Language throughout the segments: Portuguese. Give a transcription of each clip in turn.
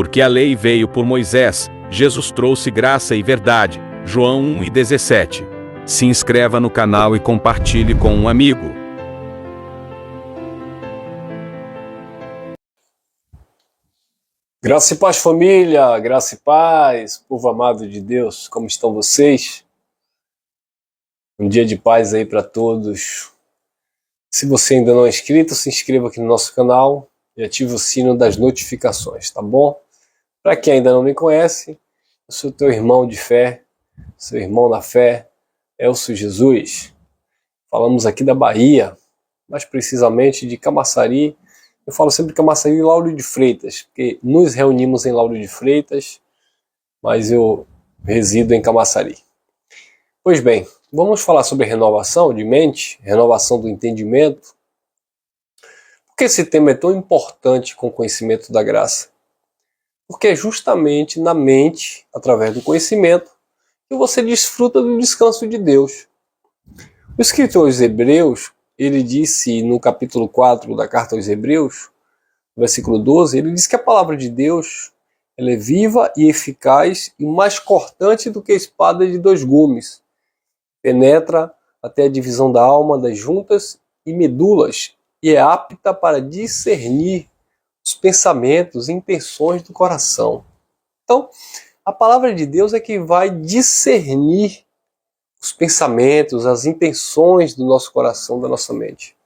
Porque a lei veio por Moisés, Jesus trouxe graça e verdade. João 1:17. Se inscreva no canal e compartilhe com um amigo. Graça e paz, família, graça e paz, povo amado de Deus, como estão vocês? Um dia de paz aí para todos. Se você ainda não é inscrito, se inscreva aqui no nosso canal e ative o sino das notificações, tá bom? Para quem ainda não me conhece, eu sou teu irmão de fé, seu irmão na fé, Elcio Jesus. Falamos aqui da Bahia, mais precisamente de Camaçari. Eu falo sempre Camaçari e Lauro de Freitas, porque nos reunimos em Lauro de Freitas, mas eu resido em Camaçari. Pois bem, vamos falar sobre renovação de mente, renovação do entendimento. Por que esse tema é tão importante com o conhecimento da graça? Porque é justamente na mente, através do conhecimento, que você desfruta do descanso de Deus. O escritor aos Hebreus, ele disse no capítulo 4 da carta aos Hebreus, versículo 12, ele diz que a palavra de Deus ela é viva e eficaz e mais cortante do que a espada de dois gumes. Penetra até a divisão da alma, das juntas e medulas e é apta para discernir os pensamentos e intenções do coração. Então, a palavra de Deus é que vai discernir os pensamentos, as intenções do nosso coração, da nossa mente.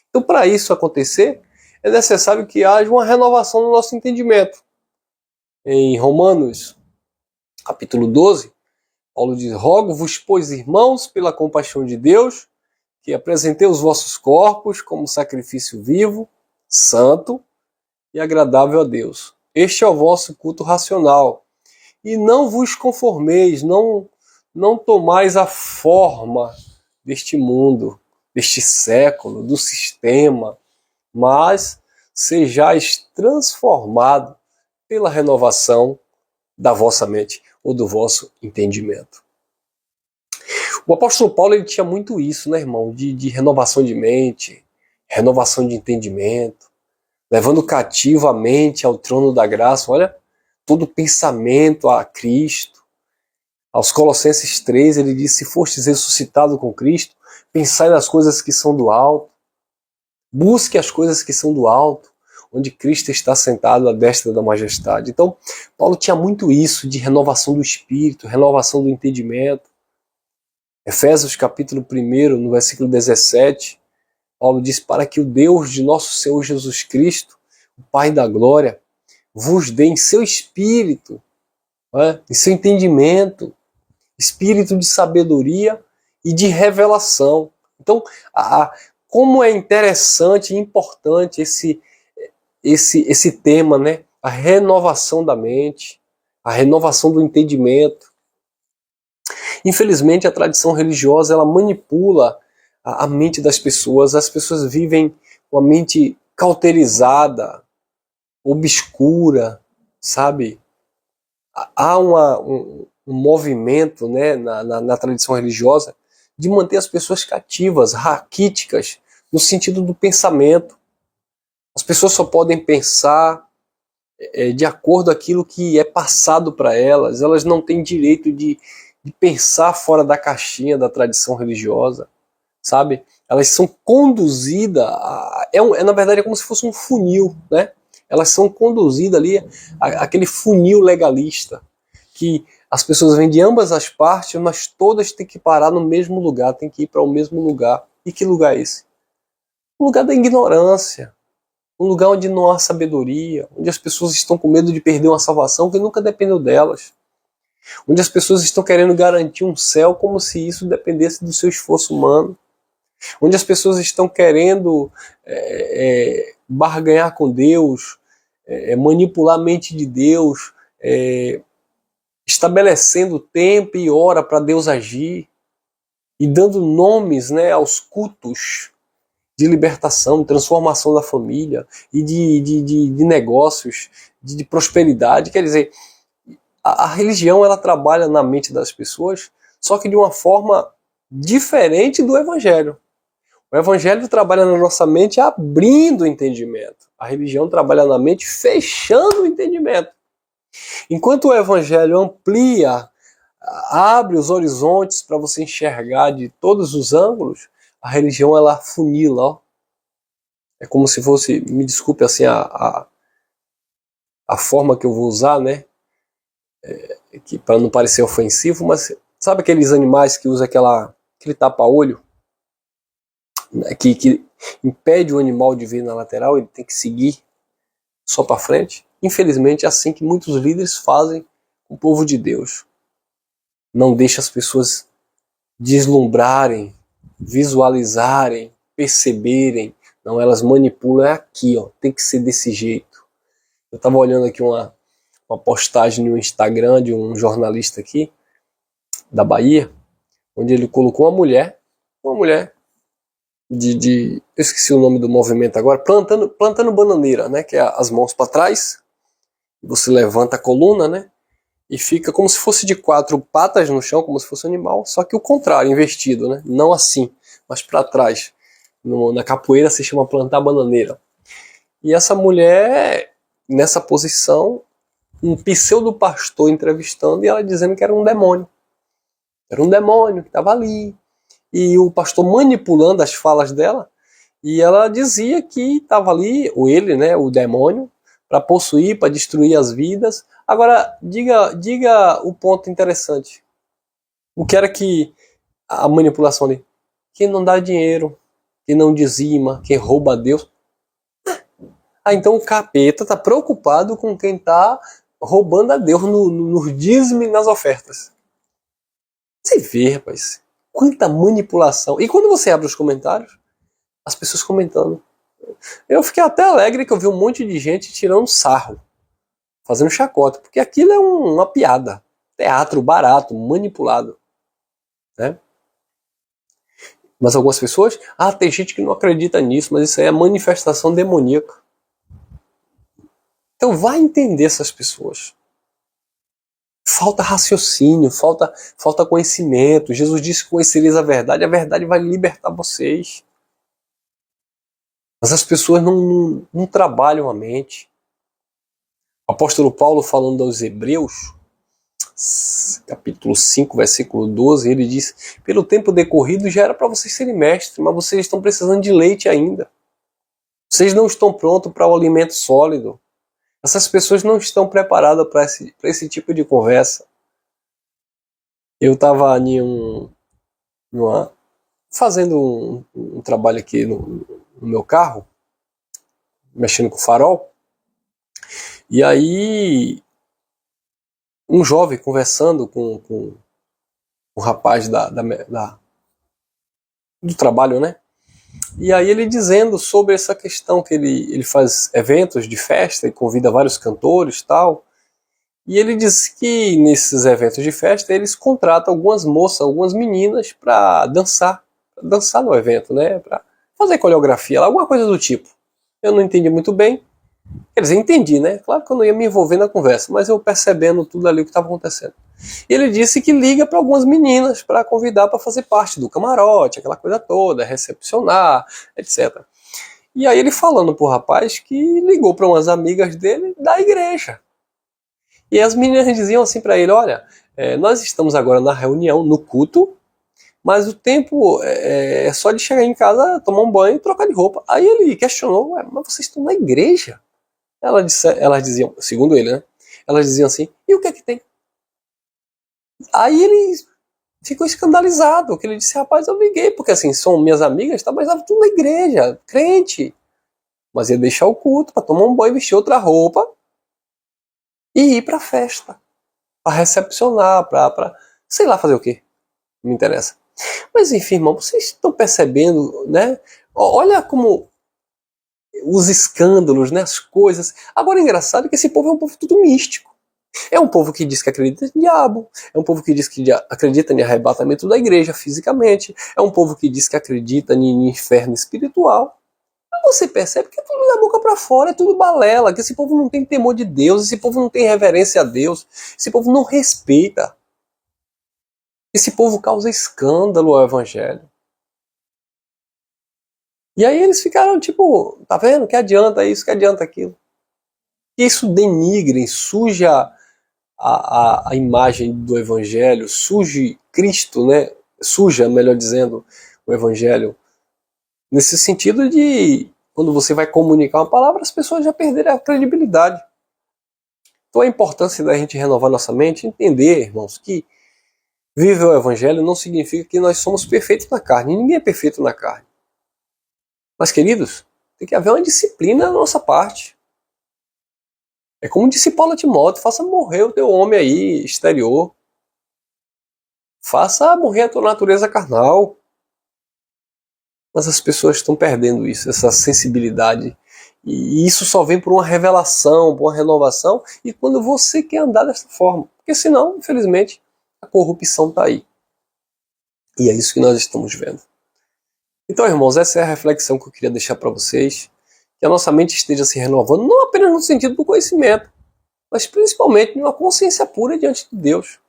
Então, para isso acontecer, é necessário que haja uma renovação no nosso entendimento. Em Romanos, capítulo 12, Paulo diz: rogo-vos, pois, irmãos, pela compaixão de Deus, que apresentei os vossos corpos como sacrifício vivo, santo e agradável a Deus. Este é o vosso culto racional. E não vos conformeis, não tomais a forma deste mundo, deste século, do sistema, mas sejais transformado pela renovação da vossa mente ou do vosso entendimento. O apóstolo Paulo ele tinha muito isso, né, irmão? De renovação de mente, renovação de entendimento, levando cativo a mente ao trono da graça. Olha, todo pensamento a Cristo. Aos Colossenses 3, ele diz: se fostes ressuscitado com Cristo, pensai nas coisas que são do alto. Busque as coisas que são do alto, onde Cristo está sentado à destra da majestade. Então, Paulo tinha muito isso de renovação do espírito, renovação do entendimento. Efésios capítulo 1, no versículo 17, Paulo diz: para que o Deus de nosso Senhor Jesus Cristo, o Pai da glória, vos dê em seu espírito, em seu entendimento, espírito de sabedoria e de revelação. Então, como é interessante e importante esse tema, né? A renovação da mente, a renovação do entendimento. Infelizmente, a tradição religiosa ela manipula a mente das pessoas. As pessoas vivem com a mente cauterizada, obscura, sabe? Há um movimento, né, na tradição religiosa de manter as pessoas cativas, raquíticas, no sentido do pensamento. As pessoas só podem pensar de acordo com aquilo que é passado para elas. Elas não têm direito de pensar fora da caixinha da tradição religiosa, sabe? Elas são conduzidas, na verdade é como se fosse um funil, né? Elas são conduzidas ali, aquele funil legalista, que as pessoas vêm de ambas as partes, mas todas têm que parar no mesmo lugar, têm que ir para o mesmo lugar. E que lugar é esse? Um lugar da ignorância, um lugar onde não há sabedoria, onde as pessoas estão com medo de perder uma salvação que nunca dependeu delas, onde as pessoas estão querendo garantir um céu como se isso dependesse do seu esforço humano, onde as pessoas estão querendo barganhar com Deus, manipular a mente de Deus, estabelecendo tempo e hora para Deus agir e dando nomes, né, aos cultos de libertação, de transformação da família e de negócios, de prosperidade. Quer dizer, a religião ela trabalha na mente das pessoas, só que de uma forma diferente do Evangelho. O Evangelho trabalha na nossa mente abrindo o entendimento. A religião trabalha na mente fechando o entendimento. Enquanto o evangelho amplia, abre os horizontes para você enxergar de todos os ângulos, a religião ela afunila, ó. É como se fosse, me desculpe assim a forma que eu vou usar, né? Que para não parecer ofensivo, mas sabe aqueles animais que usam aquele tapa-olho, né, que impede o animal de ver na lateral, ele tem que seguir só para frente? Infelizmente é assim que muitos líderes fazem com o povo de Deus. Não deixa as pessoas deslumbrarem, visualizarem, perceberem. Não, elas manipulam, é aqui, ó, tem que ser desse jeito. Eu estava olhando aqui uma postagem no Instagram de um jornalista aqui, da Bahia, onde ele colocou uma mulher eu esqueci o nome do movimento agora, plantando bananeira, né, que é as mãos para trás, você levanta a coluna, né, e fica como se fosse de 4 patas no chão, como se fosse um animal, só que o contrário, invertido, né, não assim, mas para trás. Na capoeira se chama plantar bananeira. E essa mulher, nessa posição, um pseudo pastor entrevistando e ela dizendo que era um demônio. Era um demônio que estava ali. E o pastor manipulando as falas dela, e ela dizia que estava ali, ou ele, né, o demônio, para possuir, para destruir as vidas. Agora, diga o ponto interessante. O que era que a manipulação ali? Quem não dá dinheiro, quem não dizima, quem rouba a Deus. Ah, então o capeta está preocupado com quem está roubando a Deus no dízimo e nas ofertas. Você vê, rapaz, quanta manipulação. E quando você abre os comentários, as pessoas comentando. Eu fiquei até alegre que eu vi um monte de gente tirando sarro, fazendo chacota, porque aquilo é uma piada. Teatro barato, manipulado. Né? Mas algumas pessoas, tem gente que não acredita nisso, mas isso aí é manifestação demoníaca. Então vai entender essas pessoas. Falta raciocínio, falta conhecimento. Jesus disse que conhecereis a verdade vai libertar vocês. Mas as pessoas não trabalham a mente. O apóstolo Paulo, falando aos Hebreus, capítulo 5, versículo 12, ele diz: pelo tempo decorrido já era para vocês serem mestres, mas vocês estão precisando de leite ainda. Vocês não estão prontos para o alimento sólido. Essas pessoas não estão preparadas para esse tipo de conversa. Eu estava fazendo um trabalho aqui no meu carro, mexendo com o farol, e aí um jovem conversando com um rapaz do trabalho, né? E aí ele dizendo sobre essa questão que ele faz eventos de festa e convida vários cantores e tal. E ele disse que nesses eventos de festa eles contratam algumas moças, algumas meninas para dançar no evento, né? Para fazer coreografia, alguma coisa do tipo. Eu não entendi muito bem. Quer dizer, entendi, né? Claro que eu não ia me envolver na conversa, mas eu percebendo tudo ali o que estava acontecendo. E ele disse que liga para algumas meninas para convidar para fazer parte do camarote, aquela coisa toda, recepcionar, etc. E aí ele falando pro rapaz que ligou para umas amigas dele da igreja. E as meninas diziam assim para ele: olha, nós estamos agora na reunião, no culto, mas o tempo é só de chegar em casa, tomar um banho e trocar de roupa. Aí ele questionou: mas vocês estão na igreja? Elas diziam, segundo ele, né? Elas diziam assim: e o que é que tem? Aí ele ficou escandalizado, porque ele disse: rapaz, eu liguei, porque assim, são minhas amigas, tá, mas estavam tudo na igreja, crente. Mas ia deixar o culto para tomar um banho, vestir outra roupa e ir para a festa, para recepcionar, para sei lá fazer o quê, não me interessa. Mas enfim, irmão, vocês estão percebendo, né? Olha como os escândalos, né, as coisas. Agora é engraçado que esse povo é um povo tudo místico. É um povo que diz que acredita em diabo, é um povo que diz que acredita em arrebatamento da igreja fisicamente, é um povo que diz que acredita em inferno espiritual. Você percebe que é tudo da boca para fora, é tudo balela, que esse povo não tem temor de Deus, esse povo não tem reverência a Deus, esse povo não respeita. Esse povo causa escândalo ao evangelho. E aí eles ficaram tipo, tá vendo? Que adianta isso, que adianta aquilo. Isso denigra, suja a imagem do Evangelho, surge Cristo, né? Suja, melhor dizendo, o Evangelho, nesse sentido de, quando você vai comunicar uma palavra, as pessoas já perderam a credibilidade. Então a importância da gente renovar nossa mente, entender, irmãos, que viver o Evangelho não significa que nós somos perfeitos na carne. Ninguém é perfeito na carne. Mas, queridos, tem que haver uma disciplina da nossa parte. É como disse Paulo a Timóteo: faça morrer o teu homem aí exterior. Faça morrer a tua natureza carnal. Mas as pessoas estão perdendo isso, essa sensibilidade. E isso só vem por uma revelação, por uma renovação, e quando você quer andar dessa forma. Porque senão, infelizmente, a corrupção está aí. E é isso que nós estamos vendo. Então, irmãos, essa é a reflexão que eu queria deixar para vocês. Que a nossa mente esteja se renovando, não apenas no sentido do conhecimento, mas principalmente de uma consciência pura diante de Deus.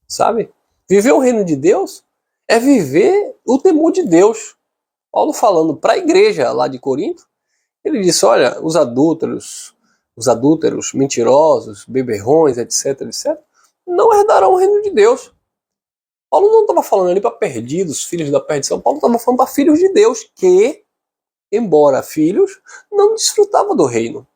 Sabe? Viver o reino de Deus é viver o temor de Deus. Paulo falando para a igreja lá de Corinto, ele disse: olha, os adúlteros, mentirosos, beberrões, etc, não herdarão o reino de Deus. Paulo não estava falando ali para perdidos, filhos da perdição. Paulo estava falando para filhos de Deus que, embora filhos, não desfrutavam do reino.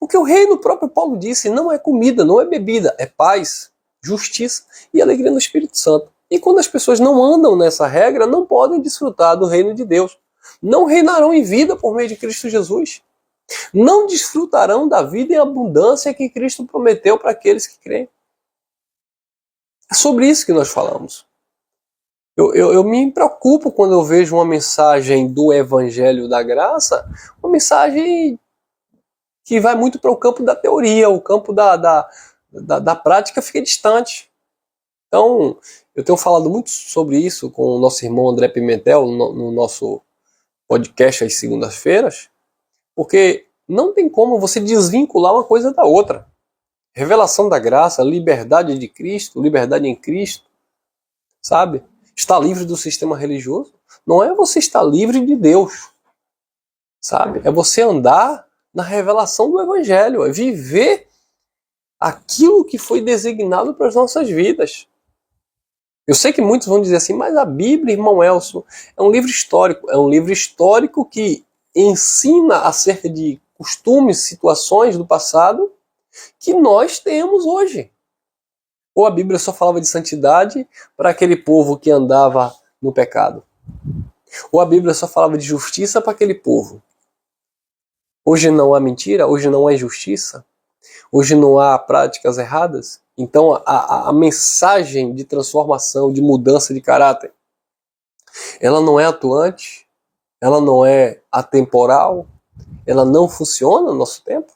Porque o reino, o próprio Paulo disse, não é comida, não é bebida, é paz, justiça e alegria no Espírito Santo. E quando as pessoas não andam nessa regra, não podem desfrutar do reino de Deus. Não reinarão em vida por meio de Cristo Jesus. Não desfrutarão da vida em abundância que Cristo prometeu para aqueles que creem. É sobre isso que nós falamos. Eu me preocupo quando eu vejo uma mensagem do Evangelho da Graça, uma mensagem que vai muito para o campo da teoria, o campo da prática fica distante. Então, eu tenho falado muito sobre isso com o nosso irmão André Pimentel no nosso podcast às segundas-feiras, porque não tem como você desvincular uma coisa da outra. Revelação da graça, liberdade de Cristo, liberdade em Cristo, sabe? Estar livre do sistema religioso não é você estar livre de Deus, sabe? É você andar na revelação do Evangelho, é viver aquilo que foi designado para as nossas vidas. Eu sei que muitos vão dizer assim, mas a Bíblia, irmão Elcio, é um livro histórico. É um livro histórico que ensina acerca de costumes, situações do passado que nós temos hoje. Ou a Bíblia só falava de santidade para aquele povo que andava no pecado. Ou a Bíblia só falava de justiça para aquele povo. Hoje não há mentira, hoje não há injustiça, hoje não há práticas erradas. Então a mensagem de transformação, de mudança de caráter, ela não é atuante, ela não é atemporal, ela não funciona no nosso tempo.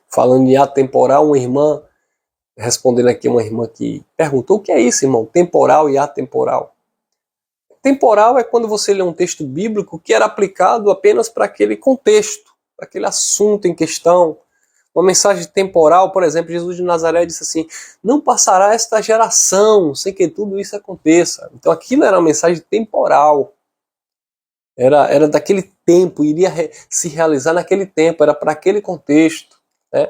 Falando em atemporal, uma irmã, respondendo aqui uma irmã que perguntou: o que é isso, irmão? Temporal e atemporal. Temporal é quando você lê um texto bíblico que era aplicado apenas para aquele contexto, para aquele assunto em questão. Uma mensagem temporal, por exemplo, Jesus de Nazaré disse assim: não passará esta geração sem que tudo isso aconteça. Então aquilo era uma mensagem temporal. Era daquele tempo, iria se realizar naquele tempo, era para aquele contexto. Né?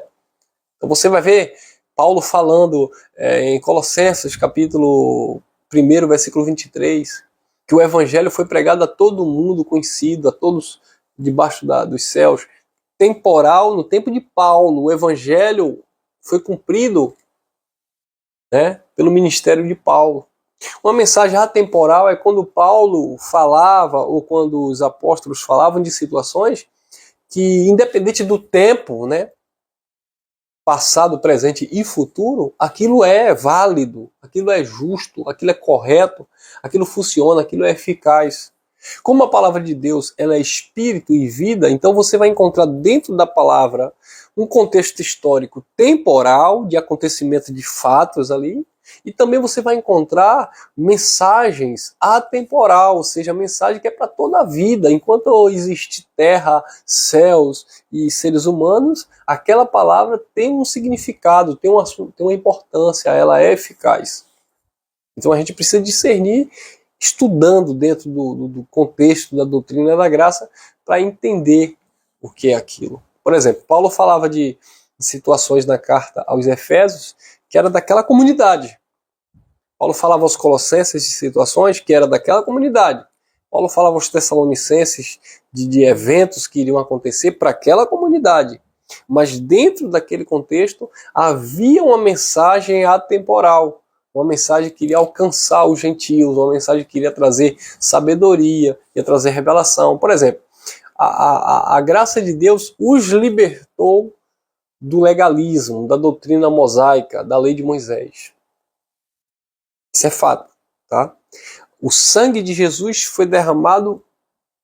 Então você vai ver Paulo falando em Colossenses, capítulo 1, versículo 23, que o evangelho foi pregado a todo mundo conhecido, a todos debaixo dos céus. Temporal, no tempo de Paulo, o evangelho foi cumprido, né, pelo ministério de Paulo. Uma mensagem atemporal é quando Paulo falava, ou quando os apóstolos falavam de situações que, independente do tempo, né, passado, presente e futuro, aquilo é válido, aquilo é justo, aquilo é correto, aquilo funciona, aquilo é eficaz. Como a palavra de Deus ela é espírito e vida, então você vai encontrar dentro da palavra um contexto histórico temporal, de acontecimento de fatos ali, e também você vai encontrar mensagens atemporal, ou seja, mensagem que é para toda a vida. Enquanto existe terra, céus e seres humanos, aquela palavra tem um significado, tem uma importância, ela é eficaz. Então a gente precisa discernir, estudando dentro do contexto da doutrina da graça, para entender o que é aquilo. Por exemplo, Paulo falava de situações na carta aos Efésios que era daquela comunidade. Paulo falava aos Colossenses de situações que era daquela comunidade. Paulo falava aos Tessalonicenses de eventos que iriam acontecer para aquela comunidade. Mas dentro daquele contexto havia uma mensagem atemporal, uma mensagem que iria alcançar os gentios, uma mensagem que iria trazer sabedoria, ia trazer revelação. Por exemplo, a graça de Deus os libertou do legalismo, da doutrina mosaica, da lei de Moisés. Isso é fato, tá? O sangue de Jesus foi derramado,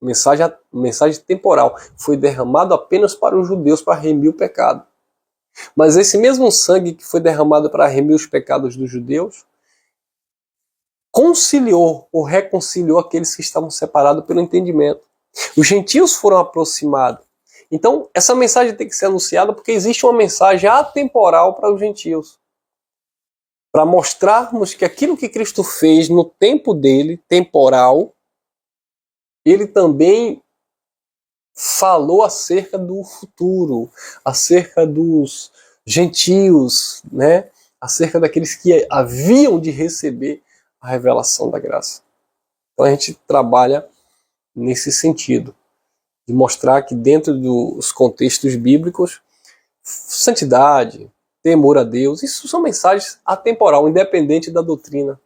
mensagem temporal, foi derramado apenas para os judeus, para remir o pecado. Mas esse mesmo sangue que foi derramado para remir os pecados dos judeus, conciliou ou reconciliou aqueles que estavam separados pelo entendimento. Os gentios foram aproximados. Então, essa mensagem tem que ser anunciada porque existe uma mensagem atemporal para os gentios. Para mostrarmos que aquilo que Cristo fez no tempo dele, temporal, ele também falou acerca do futuro, acerca dos gentios, né? Acerca daqueles que haviam de receber a revelação da graça. Então a gente trabalha nesse sentido, de mostrar que dentro dos contextos bíblicos, santidade, temor a Deus, isso são mensagens atemporal, independente da doutrina,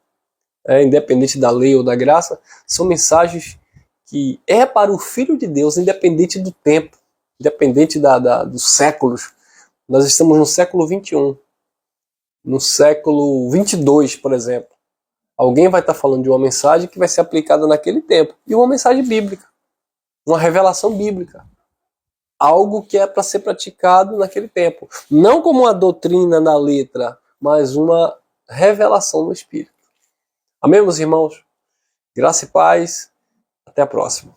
independente da lei ou da graça, são mensagens que é para o Filho de Deus, independente do tempo, independente dos séculos. Nós estamos no século 21, no século 22, por exemplo. Alguém vai estar falando de uma mensagem que vai ser aplicada naquele tempo, e uma mensagem bíblica, uma revelação bíblica. Algo que é para ser praticado naquele tempo. Não como uma doutrina na letra, mas uma revelação no Espírito. Amém, meus irmãos? Graça e paz. Até a próxima.